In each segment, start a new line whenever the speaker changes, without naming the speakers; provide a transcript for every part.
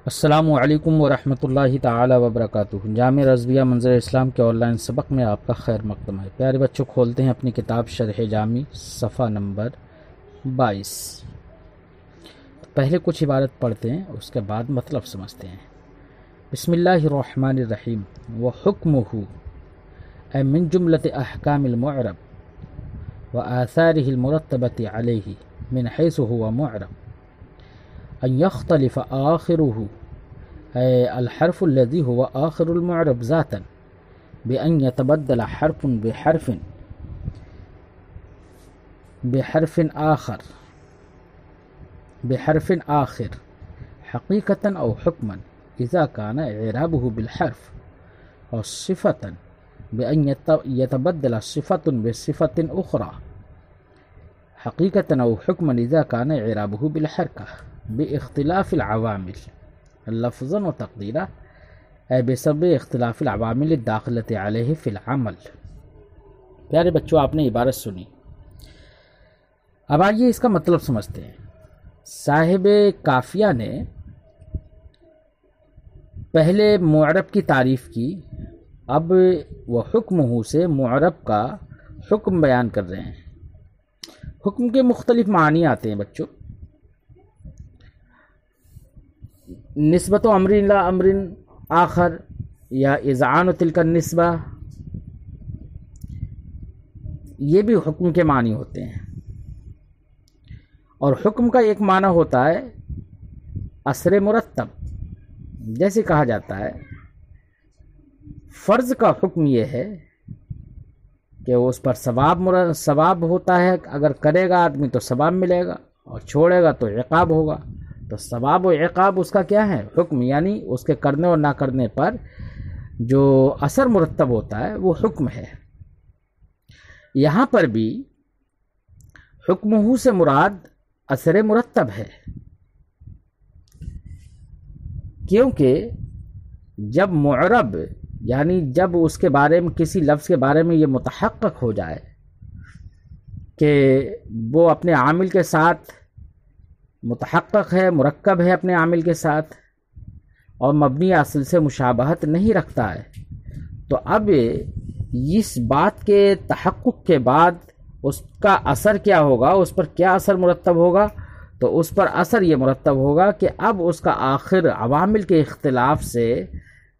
السلام علیکم ورحمۃ اللہ تعالی وبرکاتہ۔ جامع رضویہ منظر اسلام کے آن لائن سبق میں آپ کا خیر مقدم ہے۔ پیارے بچوں، کھولتے ہیں اپنی کتاب شرح جامی صفحہ نمبر 22۔ پہلے کچھ عبارت پڑھتے ہیں، اس کے بعد مطلب سمجھتے ہیں۔ بسم اللہ الرحمن الرحیم۔ وحکمہ اے من جملۃ احکام المعرب وآثارہ المرتبۃ علیہ من حیث هو معرب ان يختلف آخره أي الحرف الذي هو آخر المعرب ذاتا بأن يتبدل حرف بحرف آخر حقيقة أو حكما إذا كان إعرابه بالحرف والصفة بأن يتبدل صفة بصفة أخرى حقيقة أو حكما إذا كان إعرابه بالحركة باختلاف العوامل لفظا وتقديرا اے بسبب اختلاف العوامل الداخلۃ علیہ فی العمل۔ پیارے بچوں، آپ نے عبارت سنی، اب آئیے اس کا مطلب سمجھتے ہیں۔ صاحب کافیہ نے پہلے معرب کی تعریف کی، اب وہ حکمہ سے معرب کا حکم بیان کر رہے ہیں۔ حکم کے مختلف معنی آتے ہیں بچوں۔ نسبت امر الی امر آخر یا اذعان تلک النسبہ، یہ بھی حکم کے معنی ہوتے ہیں۔ اور حکم کا ایک معنی ہوتا ہے اثر مرتب، جیسے کہا جاتا ہے فرض کا حکم یہ ہے کہ اس پر ثواب ہوتا ہے، اگر کرے گا آدمی تو ثواب ملے گا اور چھوڑے گا تو عقاب ہوگا۔ تو ثواب و عقاب اس کا کیا ہے؟ حکم، یعنی اس کے کرنے اور نہ کرنے پر جو اثر مرتب ہوتا ہے وہ حکم ہے۔ یہاں پر بھی حکمہ سے مراد اثر مرتب ہے، کیونکہ جب معرب یعنی جب اس کے بارے میں کسی لفظ کے بارے میں یہ متحقق ہو جائے کہ وہ اپنے عامل کے ساتھ متحقق ہے، مرکب ہے اپنے عامل کے ساتھ، اور مبنی اصل سے مشابہت نہیں رکھتا ہے، تو اب اس بات کے تحقق کے بعد اس کا اثر کیا ہوگا، اس پر کیا اثر مرتب ہوگا؟ تو اس پر اثر یہ مرتب ہوگا کہ اب اس کا آخر عوامل کے اختلاف سے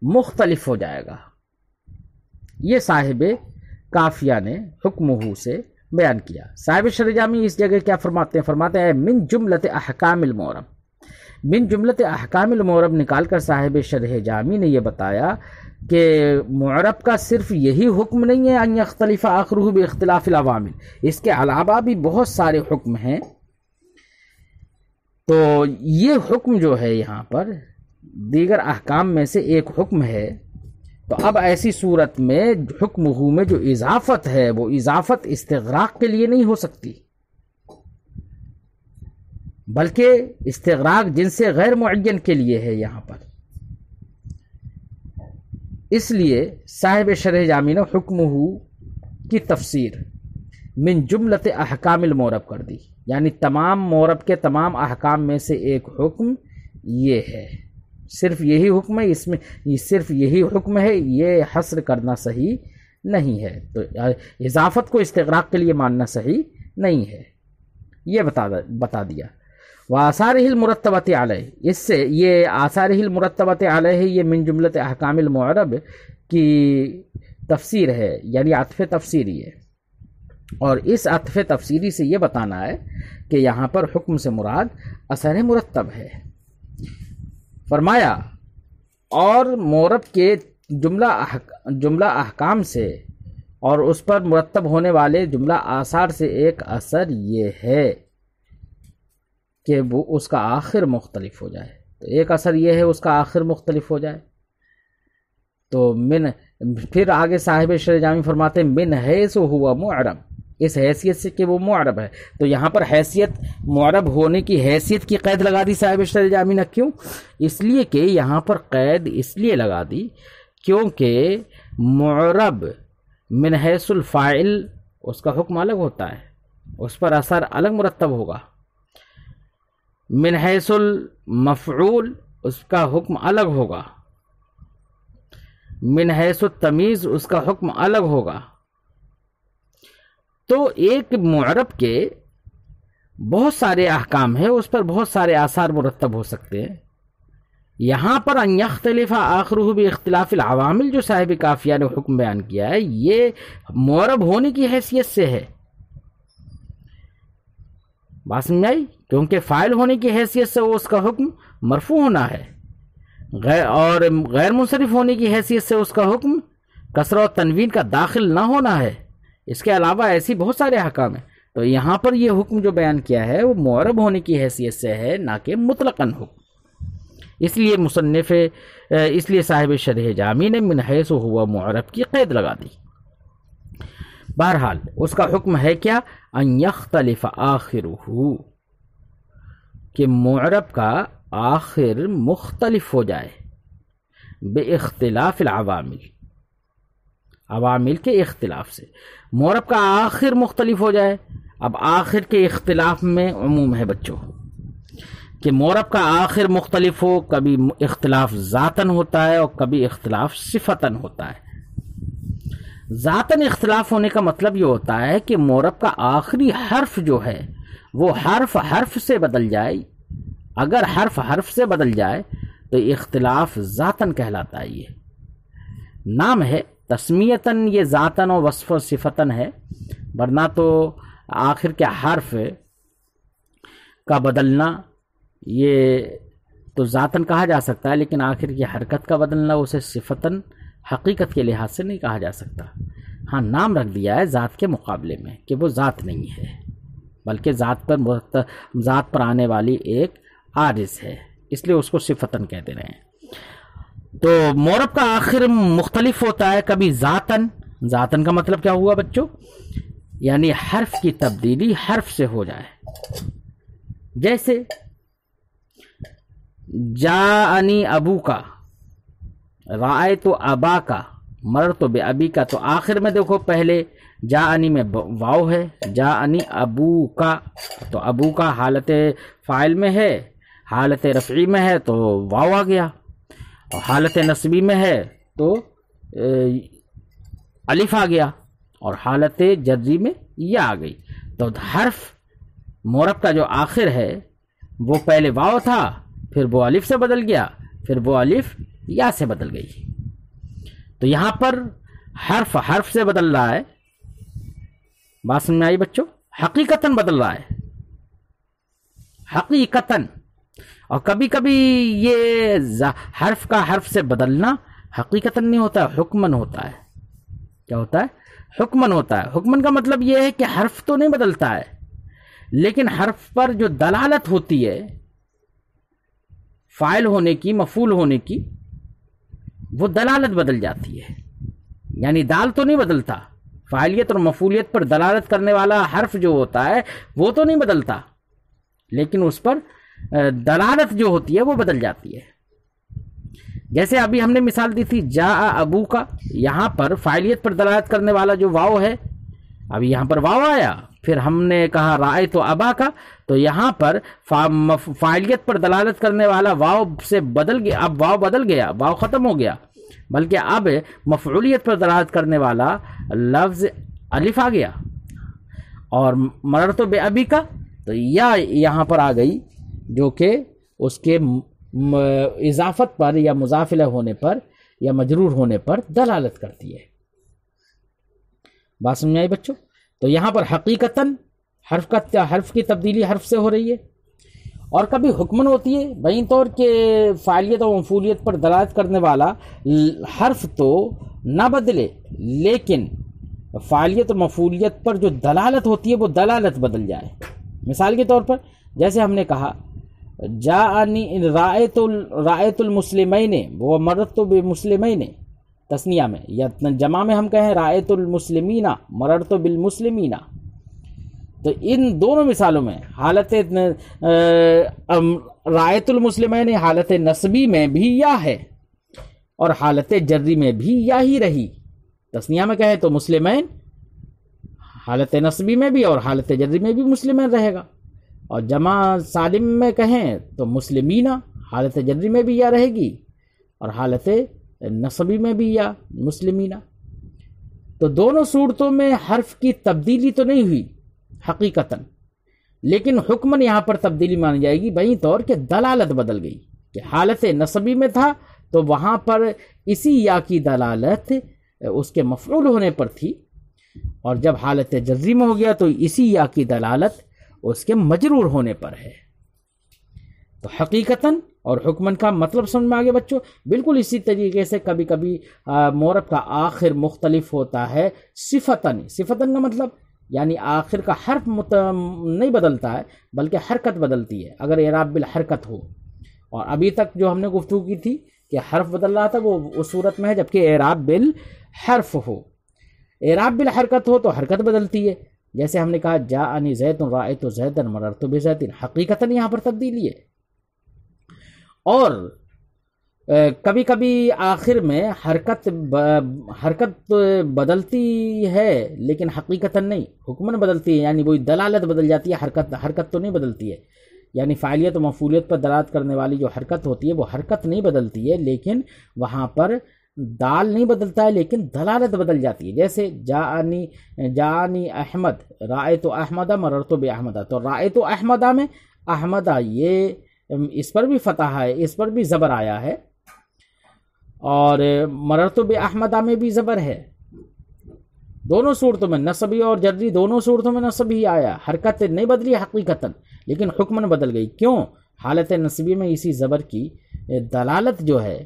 مختلف ہو جائے گا۔ یہ صاحب کافیہ نے حکمہ سے بیان کیا۔ صاحب شرح جامی اس جگہ کیا فرماتے ہیں؟ فرماتے ہیں من جملۃ احکام المعرب۔ من جملۃ احکام المعرب نکال کر صاحب شرح جامی نے یہ بتایا کہ معرب کا صرف یہی حکم نہیں ہے ان یختلف آخرہ باختلاف العوامل، اس کے علاوہ بھی بہت سارے حکم ہیں۔ تو یہ حکم جو ہے یہاں پر دیگر احکام میں سے ایک حکم ہے، تو اب ایسی صورت میں حکمہ میں جو اضافت ہے وہ اضافت استغراق کے لیے نہیں ہو سکتی، بلکہ استغراق جن سے غیر معین کے لیے ہے یہاں پر۔ اس لیے صاحب شرح جامی نے حکمہ کی تفسیر من جملۃ احکام المعرب کر دی، یعنی تمام معرب کے تمام احکام میں سے ایک حکم یہ ہے، صرف یہی حکم ہے، اس میں صرف یہی حکم ہے، یہ حصر کرنا صحیح نہیں ہے، تو اضافت کو استغراق کے لیے ماننا صحیح نہیں ہے، یہ بتا دیا۔ وآثارہ المرتبۃ علیہ، اس سے یہ آثارہ المرتبۃ علیہ یہ من جملۃ احکام المعرب کی تفسیر ہے، یعنی عطف تفسیری ہے، اور اس عطف تفسیری سے یہ بتانا ہے کہ یہاں پر حکم سے مراد اثر مرتب ہے۔ فرمایا اور معرب کے جملہ احکام سے اور اس پر مرتب ہونے والے جملہ آثار سے ایک اثر یہ ہے کہ وہ اس کا آخر مختلف ہو جائے۔ تو ایک اثر یہ ہے اس کا آخر مختلف ہو جائے۔ تو پھر آگے صاحب شرح جامی فرماتے ہیں من حیث ہوا معرب، اس حیثیت سے کہ وہ معرب ہے۔ تو یہاں پر حیثیت معرب ہونے کی حیثیت کی قید لگا دی صاحب شرح جامی نے، کیوں؟ اس لیے کہ یہاں پر قید اس لیے لگا دی کیونکہ معرب من حیث الفاعل اس کا حکم الگ ہوتا ہے، اس پر اثر الگ مرتب ہوگا۔ من حیث المفعول اس کا حکم الگ ہوگا، من حیث التمیز اس کا حکم الگ ہوگا۔ تو ایک معرب کے بہت سارے احکام ہیں، اس پر بہت سارے آثار مرتب ہو سکتے ہیں۔ یہاں پر ان یختلف آخرہ باختلاف العوامل جو صاحب کافیہ نے حکم بیان کیا ہے، یہ معرب ہونے کی حیثیت سے ہے، بات سمجھ آئی؟ کیونکہ فاعل ہونے کی حیثیت سے اس کا حکم مرفوع ہونا ہے، اور غیر منصرف ہونے کی حیثیت سے اس کا حکم کسرہ و تنوین کا داخل نہ ہونا ہے۔ اس کے علاوہ ایسی بہت سارے احکام ہیں، تو یہاں پر یہ حکم جو بیان کیا ہے وہ معرب ہونے کی حیثیت سے ہے، نہ کہ مطلقاً حکم۔ اس لیے صاحب شرح جامی نے من حیث ہوا معرب کی قید لگا دی۔ بہرحال اس کا حکم ہے کیا؟ ان یختلف آخرہ، کہ معرب کا آخر مختلف ہو جائے، بے اختلاف العوامل، عوامل کے اختلاف سے معرب کا آخر مختلف ہو جائے۔ اب آخر کے اختلاف میں عموم ہے بچوں، کہ معرب کا آخر مختلف ہو، کبھی اختلاف ذاتاً ہوتا ہے اور کبھی اختلاف صفتاً ہوتا ہے۔ ذاتاً اختلاف ہونے کا مطلب یہ ہوتا ہے کہ معرب کا آخری حرف جو ہے وہ حرف سے بدل جائے۔ اگر حرف سے بدل جائے تو اختلاف ذاتاً کہلاتا ہے۔ یہ نام ہے، تسمیتاً یہ ذاتاً و وصف و صفتاً ہے، ورنہ تو آخر کے حرف کا بدلنا یہ تو ذاتاً کہا جا سکتا ہے، لیکن آخر کی حرکت کا بدلنا اسے صفتاً حقیقت کے لحاظ سے نہیں کہا جا سکتا۔ ہاں نام رکھ دیا ہے ذات کے مقابلے میں کہ وہ ذات نہیں ہے، بلکہ ذات پر آنے والی ایک عارض ہے، اس لیے اس کو صفتاً کہتے رہے ہیں۔ تو معرب کا آخر مختلف ہوتا ہے، کبھی ذاتاً کا مطلب کیا ہوا بچوں؟ یعنی حرف کی تبدیلی حرف سے ہو جائے، جیسے جاءنی ابو کا، رأیت ابا کا، مررت بابی کا۔ تو آخر میں دیکھو پہلے جاءنی میں واو ہے، جاءنی ابو کا، تو ابو کا حالت فاعل میں ہے، حالت رفعی میں ہے تو واو آ گیا، اور حالت نصبی میں ہے تو الف آ گیا، اور حالت جری میں یا آ گئی۔ تو حرف معرب کا جو آخر ہے وہ پہلے واو تھا، پھر وہ الف سے بدل گیا، پھر وہ الف یا سے بدل گئی۔ تو یہاں پر حرف سے بدل رہا ہے، بات سمجھ میں آئی بچوں؟ حقیقتاً بدل رہا ہے، حقیقتاً۔ اور کبھی کبھی یہ حرف کا حرف سے بدلنا حقیقتاً نہیں ہوتا، حکماً ہوتا ہے۔ کیا ہوتا ہے؟ حکماً ہوتا ہے۔ حکماً کا مطلب یہ ہے کہ حرف تو نہیں بدلتا ہے، لیکن حرف پر جو دلالت ہوتی ہے فاعل ہونے کی، مفعول ہونے کی، وہ دلالت بدل جاتی ہے۔ یعنی دال تو نہیں بدلتا، فاعلیت اور مفعولیت پر دلالت کرنے والا حرف جو ہوتا ہے وہ تو نہیں بدلتا، لیکن اس پر دلالت جو ہوتی ہے وہ بدل جاتی ہے۔ جیسے ابھی ہم نے مثال دی تھی جاء ابو کا، یہاں پر فاعلیت پر دلالت کرنے والا جو واو ہے، ابھی یہاں پر واو آیا، پھر ہم نے کہا رأیت ابا کا، تو یہاں پر فاعلیت پر دلالت کرنے والا واو سے بدل گیا، اب واو بدل گیا، واو ختم ہو گیا، بلکہ اب مفعولیت پر دلالت کرنے والا لفظ الف آ گیا۔ اور مررت بابی کا، تو یا یہاں پر آ گئی، جو کہ اس کے اضافت پر یا مضاف الیہ ہونے پر یا مجرور ہونے پر دلالت کرتی ہے۔ بات سمجھ آئی بچوں؟ تو یہاں پر حقیقتاً حرف کی تبدیلی حرف سے ہو رہی ہے، اور کبھی حکمن ہوتی ہے، بین طور کے فاعلیت اور مفعولیت پر دلالت کرنے والا حرف تو نہ بدلے، لیکن فاعلیت اور مفعولیت پر جو دلالت ہوتی ہے وہ دلالت بدل جائے۔ مثال کے طور پر جیسے ہم نے کہا جاءنی رأیت المسلمین و مررت بمسلمین، تثنیہ میں، یا جمع میں ہم کہیں رأیت المسلمین مررت بالمسلمین، تو ان دونوں مثالوں میں حالت رأیت المسلمین حالت نصبی میں بھی یا ہے اور حالت جری میں بھی یا ہی رہی۔ تثنیہ میں کہیں تو مسلمین حالت نصبی میں بھی اور حالت جری میں بھی مسلمین رہے گا، اور جمع سالم میں کہیں تو مسلمین حالت جری میں بھی یا رہے گی اور حالت نصبی میں بھی یا مسلمینہ. تو دونوں صورتوں میں حرف کی تبدیلی تو نہیں ہوئی حقیقتاً، لیکن حکماً یہاں پر تبدیلی مانی جائے گی بہی طور کہ دلالت بدل گئی. کہ حالت نصبی میں تھا تو وہاں پر اسی یا کی دلالت اس کے مفعول ہونے پر تھی، اور جب حالت جزری میں ہو گیا تو اسی یا کی دلالت اس کے مجرور ہونے پر ہے. تو حقیقتاً اور حکماً کا مطلب سمجھ میں آگے بچوں. بالکل اسی طریقے سے کبھی کبھی مورب کا آخر مختلف ہوتا ہے صفتاً. صفتاً کا مطلب یعنی آخر کا حرف نہیں بدلتا ہے بلکہ حرکت بدلتی ہے اگر اعراب بالحرکت ہو. اور ابھی تک جو ہم نے گفتگو کی تھی کہ حرف بدل رہا تھا وہ اس صورت میں ہے جبکہ اعراب بالحرف ہو. اعراب بالحرکت ہو تو حرکت بدلتی ہے، جیسے ہم نے کہا جاءنی زید رأیت زیدا مررت بزید. حقیقتاً یہاں پر تبدیلی ہے. اور کبھی کبھی آخر میں حرکت بدلتی ہے لیکن حقیقتاً نہیں، حکماً بدلتی ہے، یعنی وہی دلالت بدل جاتی ہے، حرکت تو نہیں بدلتی ہے. یعنی فاعلیت و مفعولیت پر دلالت کرنے والی جو حرکت ہوتی ہے وہ حرکت نہیں بدلتی ہے، لیکن وہاں پر دال نہیں بدلتا ہے لیکن دلالت بدل جاتی ہے. جیسے جاءنی احمد رأیت احمد مررت باحمد. تو رأیت احمد میں احمد یہ اس پر بھی فتح ہے، اس پر بھی زبر آیا ہے، اور مررت باحمد میں بھی زبر ہے. دونوں صورتوں میں نصبی اور جری دونوں صورتوں میں نصب ہی آیا، حرکت نہیں بدلی حقیقتاً لیکن حکماً بدل گئی. کیوں؟ حالت نصبی میں اسی زبر کی دلالت جو ہے،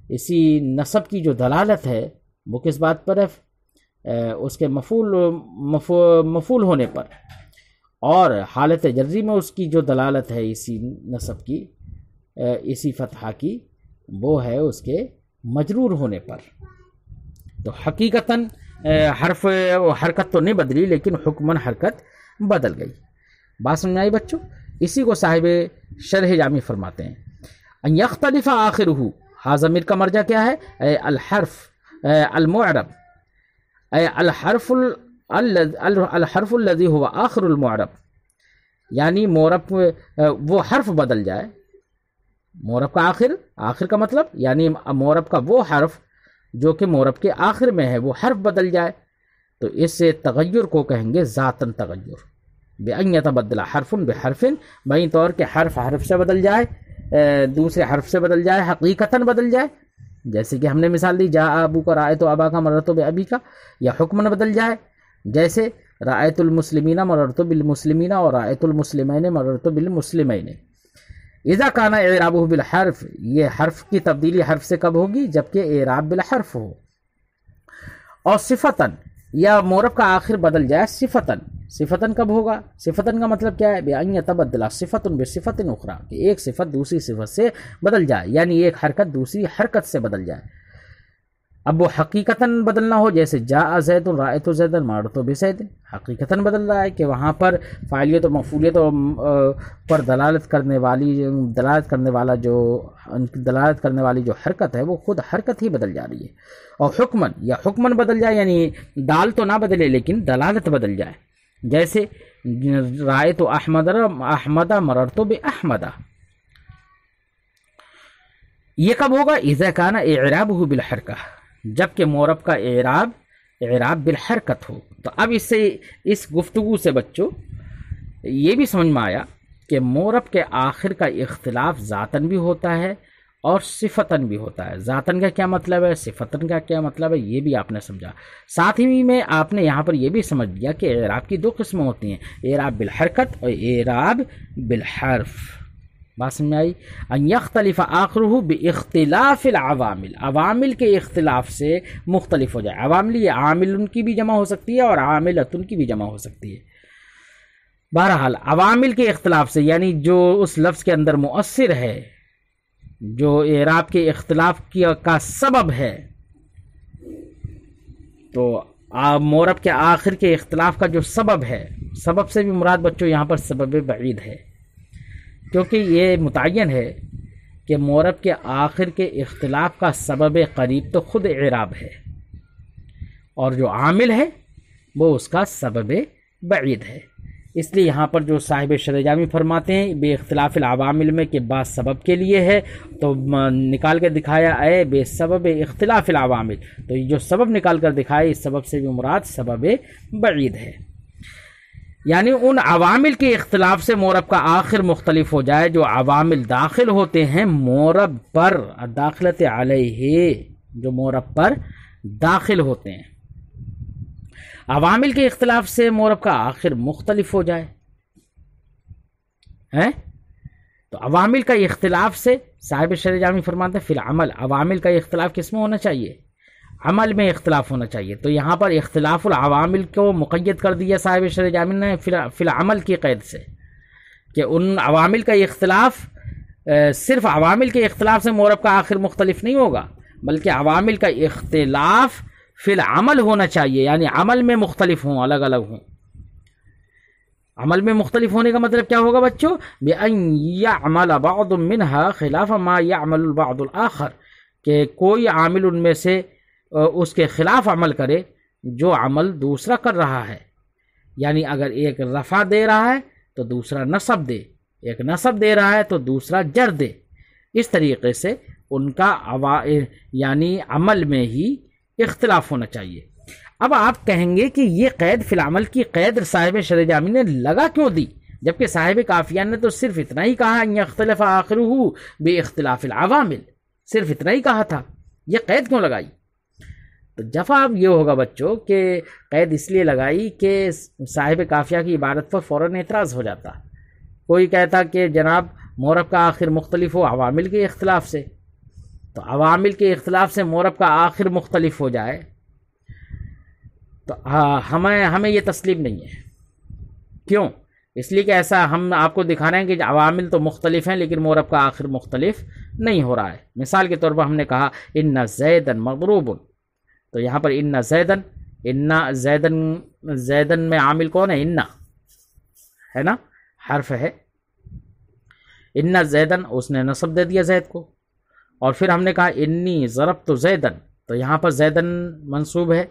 اسی نصب کی جو دلالت ہے وہ کس بات پر ہے؟ اس کے مفعول ہونے پر. اور حالت جری میں اس کی جو دلالت ہے اسی نصب کی، اسی فتحہ کی، وہ ہے اس کے مجرور ہونے پر. تو حقیقتاً حرکت تو نہیں بدلی لیکن حکماً حرکت بدل گئی. بات سمجھ آئی بچوں؟ اسی کو صاحب شرح جامی فرماتے ہیں ان یختلف آخرہ. ہاں ضمیر کا مرجع کیا ہے؟ اے الحرف المعرب، اے الحرف الذی هو آخر المعرب. یعنی مورب وہ حرف بدل جائے. مورب کا آخر کا مطلب یعنی مورب کا وہ حرف جو کہ مورب کے آخر میں ہے وہ حرف بدل جائے. تو اس سے تغیر کو کہیں گے ذاتاً تغیر. بأن يتبدل حرف بحرف، بہی طور کے حرف سے بدل جائے، دوسرے حرف سے بدل جائے، حقیقتاً بدل جائے. جیسے کہ ہم نے مثال دی جاء ابوک رأیت اباک مررت بابیک، یا حکماً بدل جائے جیسے رأیت المسلمین مررت بالمسلمین اور رأیت المسلمین مررت بالمسلمین. اذا کان اعرابہ بالحرف، یہ حرف کی تبدیلی حرف سے کب ہوگی؟ جبکہ اعراب بالحرف ہو. اور صفتاً یا مورب کا آخر بدل جائے صفتاً. صفتاً کب ہوگا؟ صفتاً کا مطلب کیا ہے؟ بأن يتبدل صفت بصفت اخرى، کہ ایک صفت دوسری صفت سے بدل جائے، یعنی ایک حرکت دوسری حرکت سے بدل جائے. اب وہ حقیقتاً بدلنا ہو جیسے جاء زید رأیت زیدا مررت بزید. حقیقتاً بدل رہا ہے کہ وہاں پر فاعلیت و مفعولیت پر دلالت کرنے والی جو حرکت ہے وہ خود حرکت ہی بدل جا رہی ہے. اور حکماً بدل جائے، یعنی دال تو نہ بدلے لیکن دلالت بدل جائے. جیسے رأیت احمد مررت باحمد. یہ کب ہوگا؟ اذا کان اعرابہ بالحرکہ، جبکہ مورب کا اعراب بالحرکت ہو. تو اب اس گفتگو سے بچوں یہ بھی سمجھ میں آیا کہ مورب کے آخر کا اختلاف ذاتاً بھی ہوتا ہے اور صفتاً بھی ہوتا ہے. ذاتاً کا کیا مطلب ہے، صفتاً کا کیا مطلب ہے، یہ بھی آپ نے سمجھا. ساتھ ہی میں آپ نے یہاں پر یہ بھی سمجھ لیا کہ اعراب کی دو قسمیں ہوتی ہیں، اعراب بالحرکت اور اعراب بالحرف. بات سمجھ میں آئی؟ ان یختلف آخرہ باختلاف العوامل، عوامل کے اختلاف سے مختلف ہو جائے. عوامل یہ عامل ان کی بھی جمع ہو سکتی ہے اور عاملۃ ان کی بھی جمع ہو سکتی ہے. بہرحال عوامل کے اختلاف سے یعنی جو اس لفظ کے اندر مؤثر ہے، جو اعراب کے اختلاف کا سبب ہے. تو مورب کے آخر کے اختلاف کا جو سبب ہے، سبب سے بھی مراد بچوں یہاں پر سبب بعید ہے، کیونکہ یہ متعین ہے کہ مورب کے آخر کے اختلاف کا سبب قریب تو خود اعراب ہے، اور جو عامل ہے وہ اس کا سبب بعید ہے. اس لیے یہاں پر جو صاحب شرح جامی فرماتے ہیں بے اختلاف العوامل میں کہ بعض سبب کے لیے ہے، تو نکال کے دکھایا اے بے سبب اختلاف العوامل، تو یہ جو سبب نکال کر دکھائے اس سبب سے بھی مراد سبب بعید ہے، یعنی ان عوامل کے اختلاف سے مورب کا آخر مختلف ہو جائے جو عوامل داخل ہوتے ہیں مورب پر، داخلت علیہ، جو مورب پر داخل ہوتے ہیں، عوامل کے اختلاف سے مورب کا آخر مختلف ہو جائے ہے، تو عوامل کا اختلاف سے صاحب شرح جامی فرماتے ہیں فی العمل، عوامل کا اختلاف کس میں ہونا چاہیے؟ عمل میں اختلاف ہونا چاہیے، تو یہاں پر اختلاف العوامل کو مقید کر دیا صاحب شرح جامی نے فی العمل کی قید سے، کہ ان عوامل کا اختلاف صرف عوامل کے اختلاف سے مورب کا آخر مختلف نہیں ہوگا، بلکہ عوامل کا اختلاف فی العمل ہونا چاہیے، یعنی عمل میں مختلف ہوں، الگ الگ ہوں۔ عمل میں مختلف ہونے کا مطلب کیا ہوگا بچوں؟ بِأَن يَعْمَلَ بَعْضٌ مِّنْهَا خِلَافَ مَا يَعْمَلُ الْبَعْضُ الْآخَرِ، کہ کوئی عامل ان میں سے اس کے خلاف عمل کرے جو عمل دوسرا کر رہا ہے، یعنی اگر ایک رفع دے رہا ہے تو دوسرا نصب دے، ایک نصب دے رہا ہے تو دوسرا جر دے، اس طریقے سے ان کا یعنی عمل میں ہی اختلاف ہونا چاہیے۔ اب آپ کہیں گے کہ یہ قید فی العمل کی قید صاحب شرح جامی نے لگا کیوں دی، جبکہ صاحب کافیہ نے تو صرف اتنا ہی کہا ان یختلف آخرہ باختلاف العوامل، صرف اتنا ہی کہا تھا، یہ قید کیوں لگائی؟ تو جواب یہ ہوگا بچوں کہ قید اس لیے لگائی کہ صاحب کافیہ کی عبارت پر فوراً اعتراض ہو جاتا، کوئی کہتا کہ جناب مورب کا آخر مختلف ہو عوامل کے اختلاف سے، تو عوامل کے اختلاف سے مورب کا آخر مختلف ہو جائے تو ہمیں یہ تسلیم نہیں ہے۔ کیوں؟ اس لیے کہ ایسا ہم آپ کو دکھا رہے ہیں کہ عوامل تو مختلف ہیں لیکن مورب کا آخر مختلف نہیں ہو رہا ہے۔ مثال کے طور پر ہم نے کہا ان زیدن مضروب، تو یہاں پر ان زیدن میں عامل کون ہے؟ ان ہے نا، حرف ہے، ان زیدن، اس نے نصب دے دیا زید کو، اور پھر ہم نے کہا انی ضربت زیدن، تو یہاں پر زیدن منصوب ہے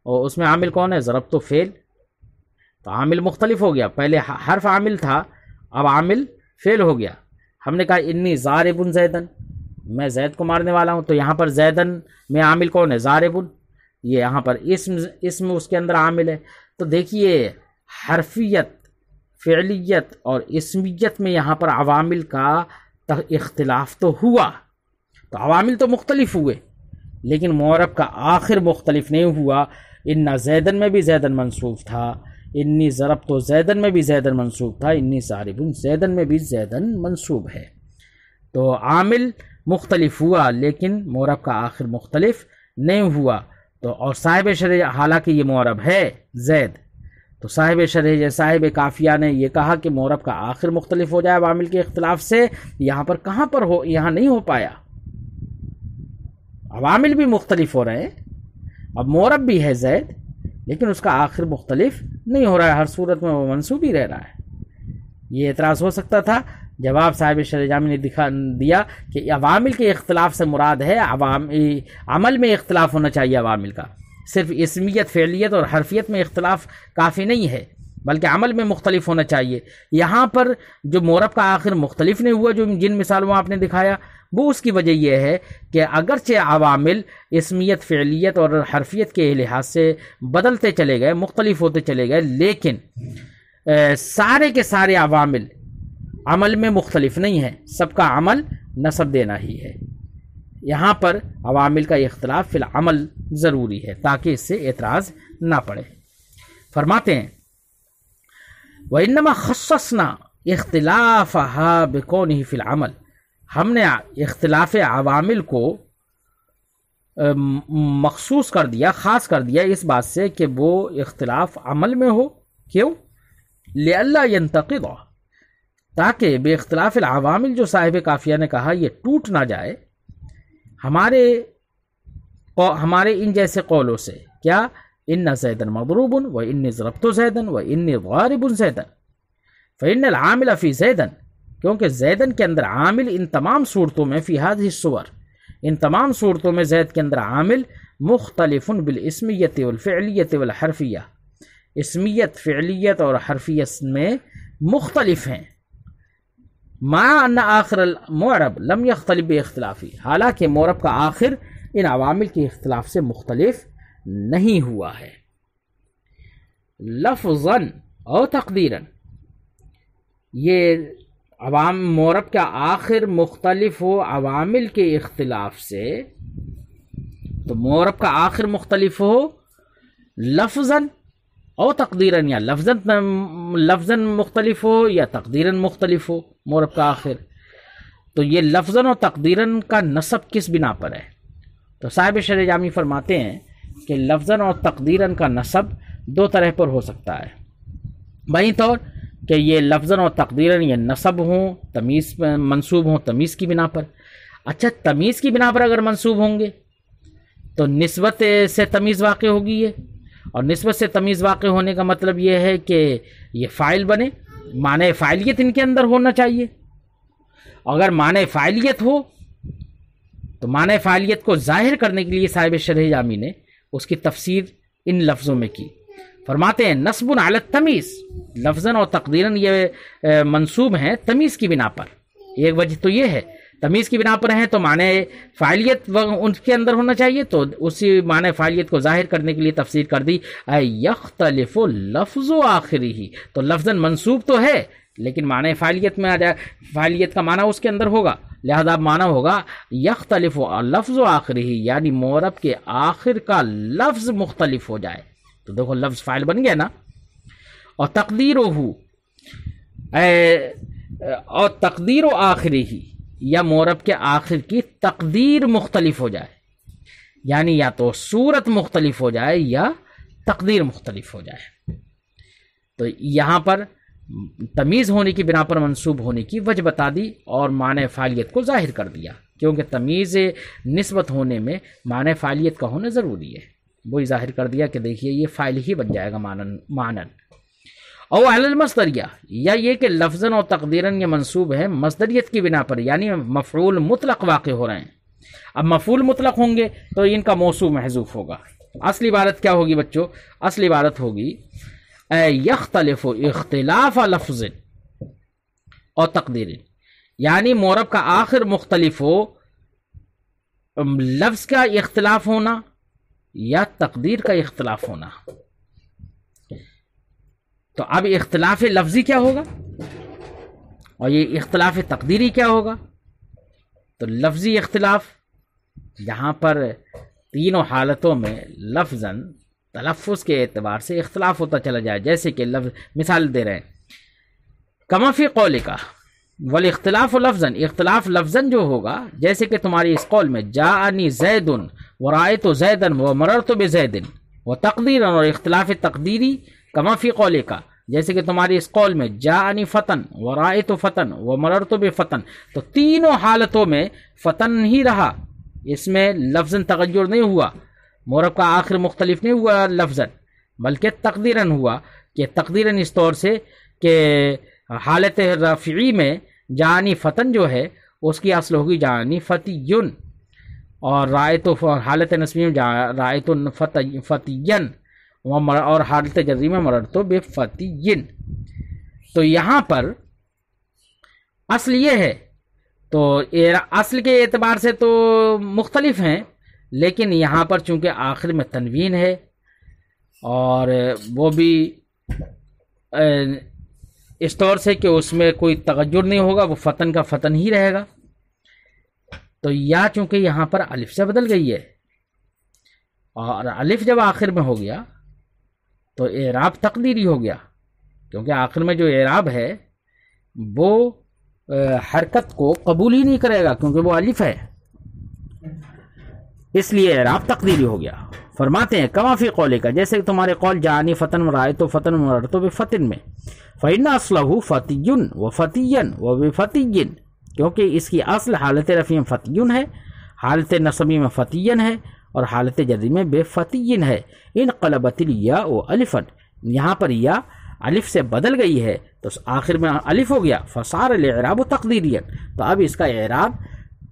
اور اس میں عامل کون ہے؟ ضربت فعل، تو عامل مختلف ہو گیا، پہلے حرف عامل تھا اب عامل فعل ہو گیا۔ ہم نے کہا انی ضارب زیدن، میں زید کو مارنے والا ہوں، تو یہاں پر زیدن میں عامل کون ہے؟ ضارب، یہ یہاں پر اسم اس کے اندر عامل ہے۔ تو دیکھیے حرفیت، فعلیت اور اسمیت میں یہاں پر عوامل کا اختلاف تو ہوا، تو عوامل تو مختلف ہوئے لیکن مورب کا آخر مختلف نہیں ہوا۔ ان زیدن میں بھی زیدن منصوب تھا، انی ضربت زیدن میں بھی زیدن منصوب تھا، انی ضارب زیدن میں بھی زیدن منصوب ہے، تو عامل مختلف ہوا لیکن مورب کا آخر مختلف نہیں ہوا۔ تو اور صاحب شرح حالانکہ یہ مورب ہے زید، تو صاحب کافیہ نے یہ کہا کہ مورب کا آخر مختلف ہو جائے عوامل کے اختلاف سے، یہاں پر کہاں پر ہو؟ یہاں نہیں ہو پایا، عوامل بھی مختلف ہو رہے ہیں، اب مورب بھی ہے زید لیکن اس کا آخر مختلف نہیں ہو رہا ہے، ہر صورت میں وہ منصوب ہی رہ رہا ہے۔ یہ اعتراض ہو سکتا تھا، جواب صاحب شرح جامی نے دیا کہ عوامل کے اختلاف سے مراد ہے عمل میں اختلاف ہونا چاہیے، عوامل کا صرف اسمیت، فعلیت اور حرفیت میں اختلاف کافی نہیں ہے بلکہ عمل میں مختلف ہونا چاہیے۔ یہاں پر جو مورب کا آخر مختلف نہیں ہوا، جو جن مثالوں آپ نے دکھایا، وہ اس کی وجہ یہ ہے کہ اگرچہ عوامل اسمیت، فعلیت اور حرفیت کے لحاظ سے بدلتے چلے گئے، مختلف ہوتے چلے گئے، لیکن سارے کے سارے عوامل عمل میں مختلف نہیں ہیں، سب کا عمل نصب دینا ہی ہے۔ یہاں پر عوامل کا اختلاف فی العمل ضروری ہے تاکہ اس سے اعتراض نہ پڑے۔ فرماتے ہیں وَإِنَّمَا خَصَّصْنَا اخْتِلَافَهَا بِكَوْنِهِ فِي الْعَمَلِ، ہم نے اختلاف عوامل کو مخصوص کر دیا، خاص کر دیا اس بات سے کہ وہ اختلاف عمل میں ہو۔ کیوں؟ لِأَلَّا يَنْتَقِضَ، تاکہ بے اختلاف العوامل جو صاحب کافیہ نے کہا یہ ٹوٹ نہ جائے ہمارے ان جیسے قولوں سے۔ کیا؟ ان زیدن مضروب و انی ضربت زیدن و انی ضارب زیدن، فإن العامل فی زیدن، کیونکہ زیدن کے اندر عامل ان تمام صورتوں میں، فی هذه الصور، ان تمام صورتوں میں زید کے اندر عامل مختلف بالاسمیت والفعلیت والحرفیہ، اسمیت، فعلیت اور حرفیت میں مختلف ہیں، مع ان آخر المعرب لم يختلف باختلافی، حالانکہ معرب کا آخر ان عوامل کے اختلاف سے مختلف نہیں ہوا ہے۔ لفظاً او تقدیراً، یہ معرب کا آخر مختلف ہو عوامل کے اختلاف سے، تو معرب کا آخر مختلف ہو لفظاً او تقدیراً، یا لفظاً مختلف ہو یا تقدیراً مختلف ہو معرب کا آخر، تو یہ لفظاً اور تقدیراً کا نصب کس بنا پر ہے؟ تو صاحب شرح جامی فرماتے ہیں کہ لفظاً اور تقدیراً کا نصب دو طرح پر ہو سکتا ہے، بہی طور کہ یہ لفظاً اور تقدیراً یہ نصب ہوں، تمیز منصوب ہوں تمیز کی بنا پر۔ اچھا، تمیز کی بنا پر اگر منصوب ہوں گے تو نسبت سے تمیز واقع ہوگی یہ، اور نسبت سے تمیز واقع ہونے کا مطلب یہ ہے کہ یہ فاعل بنے، معنی فاعلیت ان کے اندر ہونا چاہیے۔ اگر معنی فاعلیت ہو تو معنی فاعلیت کو ظاہر کرنے کے لیے صاحب شرح جامی نے اس کی تفسیر ان لفظوں میں کی، فرماتے ہیں نصب علی التمیز، لفظاً اور تقدیراً یہ منصوب ہیں تمیز کی بنا پر۔ ایک وجہ تو یہ ہے تمیز کی بنا پر ہیں تو معنی فاعلیت ان کے اندر ہونا چاہیے، تو اسی معنی فاعلیت کو ظاہر کرنے کے لیے تفسیر کر دی یختلف لفظ آخری، تو لفظاً منصوب تو ہے لیکن معنی فاعلیت میں آ جائے، فاعلیت کا معنی اس کے اندر ہوگا، لہذا معنی ہوگا یختلف لفظ آخری، یعنی معرب کے آخر کا لفظ مختلف ہو جائے، تو دیکھو لفظ فاعل بن گیا نا۔ اور تقدیر و آخری ہی، یا معرب کے آخر کی تقدیر مختلف ہو جائے، یعنی یا تو صورت مختلف ہو جائے یا تقدیر مختلف ہو جائے۔ تو یہاں پر تمیز ہونے کی بنا پر منصوب ہونے کی وجہ بتا دی اور معنی فاعلیت کو ظاہر کر دیا، کیونکہ تمیز نسبت ہونے میں معنی فاعلیت کا ہونا ضروری ہے، وہی ظاہر کر دیا کہ دیکھیے یہ فاعل ہی بن جائے گا معنن۔ او علی المصدریہ، یا یہ کہ لفظاً اور تقدیراً یہ منصوب ہے مصدریت کی بنا پر، یعنی مفعول مطلق واقع ہو رہے ہیں۔ اب مفعول مطلق ہوں گے تو ان کا موصوف محذوف ہوگا۔ اصل عبارت کیا ہوگی بچوں؟ اصل عبارت ہوگی یختلف اختلاف لفظ اور تقدیر، یعنی معرب کا آخر مختلف ہو، لفظ کا اختلاف ہونا یا تقدیر کا اختلاف ہونا۔ تو اب اختلاف لفظی کیا ہوگا اور یہ اختلاف تقدیری کیا ہوگا؟ تو لفظی اختلاف یہاں پر تینوں حالتوں میں لفظاً تلفظ کے اعتبار سے اختلاف ہوتا چلا جائے، جیسے کہ لفظ مثال دے رہے ہیں کما فی قولک، والاختلاف لفظاً، اختلاف لفظاً جو ہوگا جیسے کہ تمہاری اس قول میں جاءنی زید ورأیت زیدا ومررت بزید، وتقدیرا، اور اختلاف تقدیری کما فی قولک، جیسے کہ تمہاری اس قول میں جاءنی فتن ورأیت فتن ومررت بفتن، تو تینوں حالتوں میں فتن ہی رہا، اس میں لفظاً تغیر نہیں ہوا، معرب کا آخر مختلف نہیں ہوا لفظاً، بلکہ تقدیراً ہوا، کہ تقدیراً اس طور سے کہ حالت رفعی میں جانی فتن جو ہے اس کی اصل ہوگی جانی فتیون، اور رائت حالت نسبی میں رائت فتین، اور حالت جزمی میں مررت بفتین۔ تو یہاں پر اصل یہ ہے، تو اصل کے اعتبار سے تو مختلف ہیں، لیکن یہاں پر چونکہ آخر میں تنوین ہے اور وہ بھی اس طور سے کہ اس میں کوئی تغیر نہیں ہوگا، وہ فتن کا فتن ہی رہے گا، تو یا چونکہ یہاں پر الف سے بدل گئی ہے، اور الف جب آخر میں ہو گیا تو اعراب تقدیری ہو گیا، کیونکہ آخر میں جو اعراب ہے وہ حرکت کو قبول ہی نہیں کرے گا کیونکہ وہ الف ہے، اس لیے اعراب تقدیری ہو گیا۔ فرماتے ہیں کما فی قولک، جیسے کہ تمہارے قول جانی فتن ورأیت فتن ومررت بفتن میں، فإن اصلہ فتیٌ وفتیًا وبفتیٍ، کیونکہ اس کی اصل حالت رفعی میں فتیٌ ہے، حالت نصبی میں فتیًا ہے، اور حالت جزمی میں بفتیٍ ہے۔ انقلبت الیاء الفا، یہاں پر یا الف سے بدل گئی ہے تو آخر میں الف ہو گیا، فصار الاعراب تقدیریا، تو اب اس کا اعراب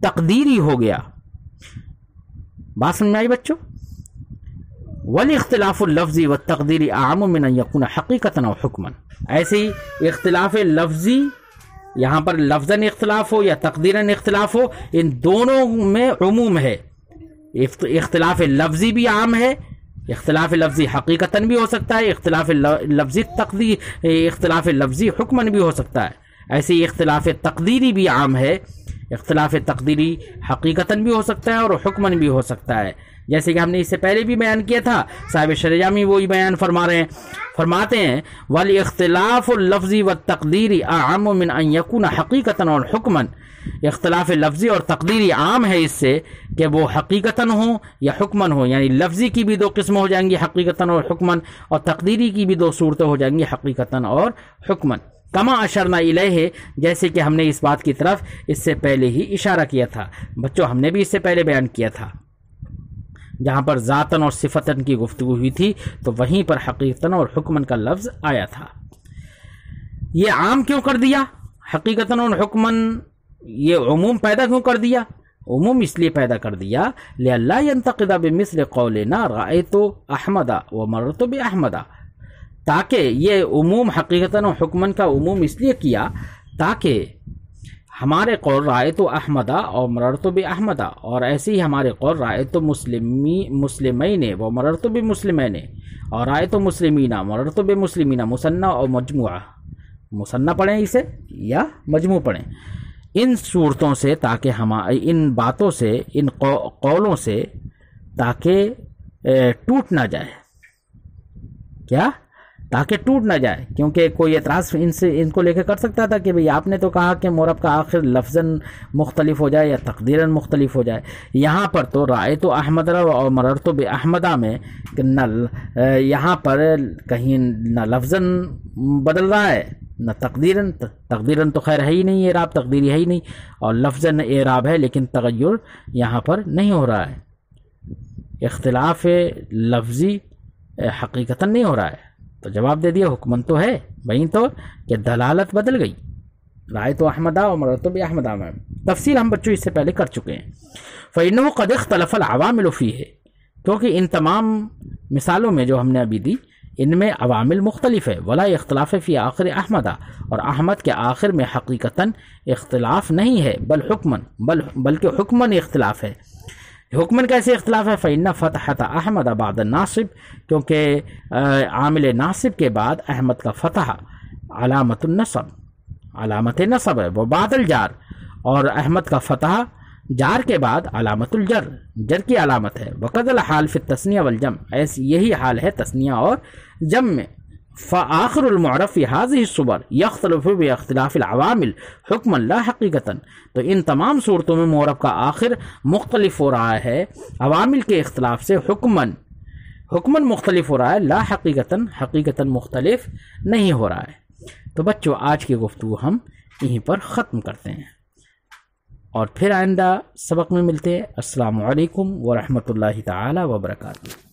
تقدیری ہو گیا۔ بات سمجھ میں آئی بچوں؟ والاختلاف اللفظی والتقدیری اعم من ان یکون حقیقتا و حکما. ایسے ہی اختلاف لفظی، یہاں پر لفظاً اختلاف ہو یا تقدیراً اختلاف ہو، ان دونوں میں عموم ہے. اختلاف لفظی بھی عام ہے، اختلاف لفظی حقیقتاً بھی ہو سکتا ہے، اختلاف لفظی حکماً بھی ہو سکتا ہے. ایسے ہی اختلاف تقدیری بھی عام ہے، اختلاف تقدیری حقیقتاً بھی ہو سکتا ہے اور حکماً بھی ہو سکتا ہے. جیسے کہ ہم نے اس سے پہلے بھی بیان کیا تھا، صاحب شرح جامی وہی بیان فرماتے ہیں والاختلاف اللفظی والتقدیری اعم من ان یکون حقیقتاً اور حکماً. اختلاف لفظی اور تقدیری عام ہے اس سے کہ وہ حقیقتاً ہو یا حکماً ہو، یعنی لفظی کی بھی دو قسم ہو جائیں گی حقیقتاً اور حکماً، اور تقدیری کی بھی دو صورتیں ہو جائیں گی حقیقتاً اور حکماً. کما اشرنا الیہ، جیسے کہ ہم نے اس بات کی طرف اس سے پہلے ہی اشارہ کیا تھا. بچوں ہم نے بھی اس سے پہلے بیان کیا تھا، جہاں پر ذاتن اور صفتن کی گفتگو ہوئی تھی تو وہیں پر حقیقتاً اور حکماً کا لفظ آیا تھا. یہ عام کیوں کر دیا حقیقتاً اور حکماً؟ یہ عموم پیدا کیوں کر دیا؟ عموم اس لیے پیدا کر دیا لئلا ينتقد بمثل قولنا رأيت احمد ومررت باحمد، تاکہ یہ عموم حقیقتاً اور حکماً کا عموم اس لیے کیا تاکہ ہمارے قول رأیت احمد اور مررت باحمد، اور ایسے ہی ہمارے قول رأیت مسلمین و مررت بمسلمین اور رأیت مسلمین مررت بمسلمین، مثنی اور مجموعہ، مثنی پڑھیں اسے یا مجموع پڑھیں، ان صورتوں سے تاکہ ان باتوں سے ان قولوں سے تاکہ ٹوٹ نہ جائے. کیا؟ تاکہ ٹوٹ نہ جائے. کیونکہ کوئی اعتراض ان کو لے کے کر سکتا تھا کہ بھئی آپ نے تو کہا کہ مورب کا آخر لفظاً مختلف ہو جائے یا تقدیراً مختلف ہو جائے. یہاں پر تو رأیت احمد اور مررت باحمدہ میں یہاں پر کہیں نہ لفظاً بدل رہا ہے نہ تقدیراً تو خیر ہے ہی نہیں، اعراب تقدیری ہے ہی نہیں، اور لفظاً اعراب ہے لیکن تغیر یہاں پر نہیں ہو رہا ہے. اختلاف لفظی حقیقتاً نہیں ہو رہا ہے. تو جواب دے دیا حکمن تو ہے، وہیں تو کہ دلالت بدل گئی. رأیت احمدہ و مررت باحمدہ میں تفصیل ہم بچوں اس سے پہلے کر چکے ہیں. فإنه قد اختلف العوامل فیہ، کیونکہ ان تمام مثالوں میں جو ہم نے ابھی دی ان میں عوامل مختلف ہے. ولا اختلاف فی آخر احمدہ، اور احمد کے آخر میں حقیقتاً اختلاف نہیں ہے بلکہ حکمن اختلاف ہے. حکمن کیسے اختلاف ہے؟ فإن فتحۃ احمد بعد الناصب، کیونکہ عامل ناصب کے بعد احمد کا فتح علامت نصب ہے، وہ بعد الجار، اور احمد کا فتح جار کے بعد علامت جر کی علامت ہے. وقد الحال فی التثنیہ والجمع، ایسی یہی حال ہے تثنیہ اور جمع میں. فآخر المعرف فی هذه الصور یختلف باختلاف العوامل حکما لا حقیقتا، تو ان تمام صورتوں میں معرب کا آخر مختلف ہو رہا ہے عوامل کے اختلاف سے، حکمن مختلف ہو رہا ہے، لا حقیقتا مختلف نہیں ہو رہا ہے. تو بچوں آج کی گفتگو ہم یہیں پر ختم کرتے ہیں اور پھر آئندہ سبق میں ملتے ہیں. السلام علیکم ورحمۃ اللہ تعالی وبرکاتہ.